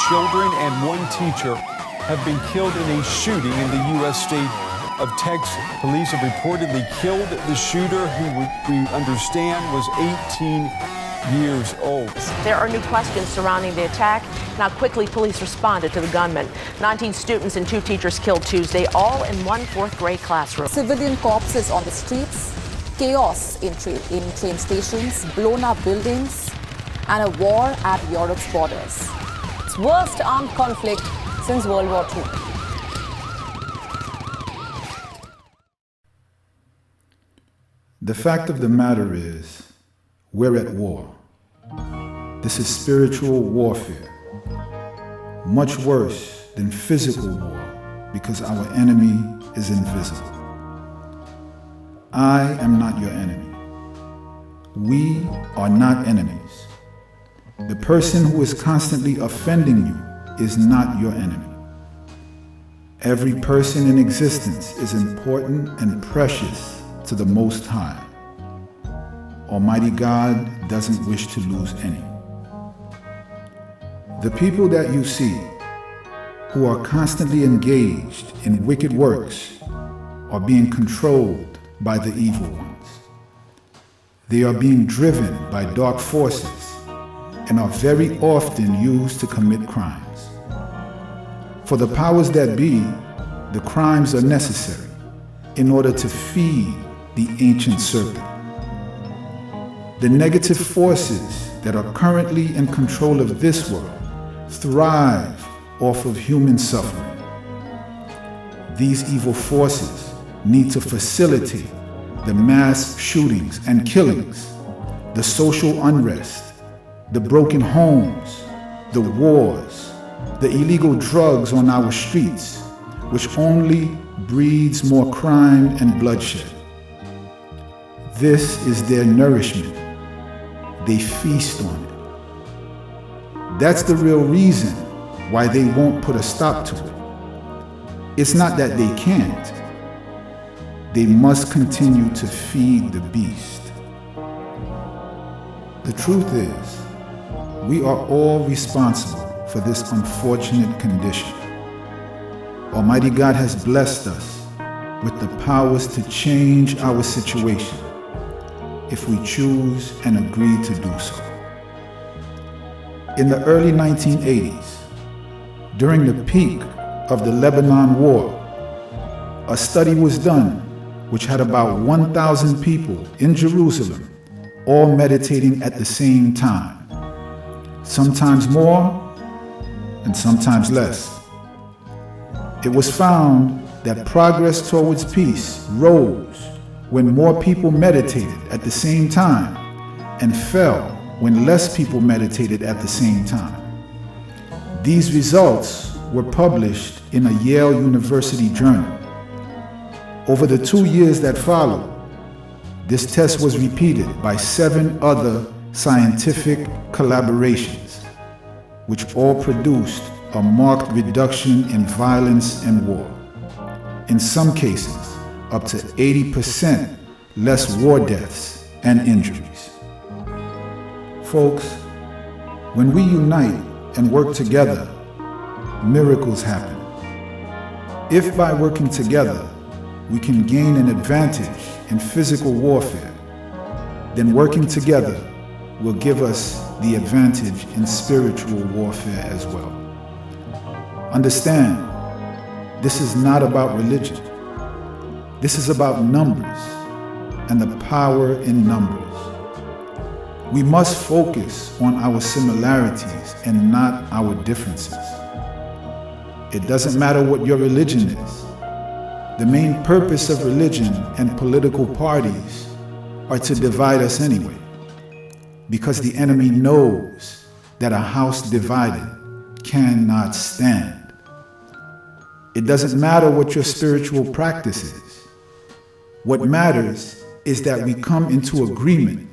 children and one teacher have been killed in a shooting in the U.S. state of Texas. Police have reportedly killed the shooter, who we understand was 18 years old. There are new questions surrounding the attack and how quickly police responded to the gunman. 19 students and 2 teachers killed Tuesday, all in one 4th grade classroom. Civilian corpses on the streets, chaos in train stations, blown up buildings, and a war at Europe's borders. It's worst armed conflict since World War II. The fact of the matter is, we're at war. This is spiritual warfare, much worse than physical war because our enemy is invisible. I am not your enemy. We are not enemies. The person who is constantly offending you is not your enemy. Every person in existence is important and precious to the Most High. Almighty God doesn't wish to lose any. The people that you see who are constantly engaged in wicked works are being controlled by the evil ones. They are being driven by dark forces and are very often used to commit crimes. For the powers that be, the crimes are necessary in order to feed the ancient serpent. The negative forces that are currently in control of this world thrive off of human suffering. These evil forces need to facilitate the mass shootings and killings, the social unrest, the broken homes, the wars, the illegal drugs on our streets, which only breeds more crime and bloodshed. This is their nourishment. They feast on it. That's the real reason why they won't put a stop to it. It's not that they can't. They must continue to feed the beast. The truth is, we are all responsible for this unfortunate condition. Almighty God has blessed us with the powers to change our situation if we choose and agree to do so. In the early 1980s, during the peak of the Lebanon War, a study was done which had about 1,000 people in Jerusalem all meditating at the same time, sometimes more and sometimes less. It was found that progress towards peace rose when more people meditated at the same time and fell when less people meditated at the same time. These results were published in a Yale University journal. Over the 2 years that followed, this test was repeated by 7 other scientific collaborations, which all produced a marked reduction in violence and war. In some cases, up to 80% less war deaths and injuries. Folks, when we unite and work together, miracles happen. If by working together, we can gain an advantage in physical warfare, then working together will give us the advantage in spiritual warfare as well. Understand, this is not about religion. This is about numbers and the power in numbers. We must focus on our similarities and not our differences. It doesn't matter what your religion is. The main purpose of religion and political parties are to divide us anyway, because the enemy knows that a house divided cannot stand. It doesn't matter what your spiritual practice is. What matters is that we come into agreement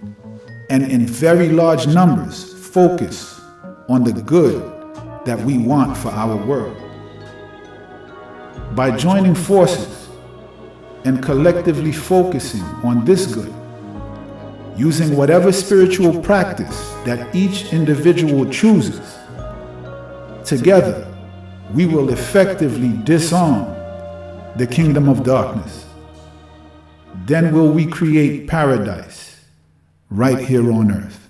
and in very large numbers focus on the good that we want for our world. By joining forces and collectively focusing on this good, using whatever spiritual practice that each individual chooses, together, we will effectively disarm the kingdom of darkness. Then will we create paradise right here on earth.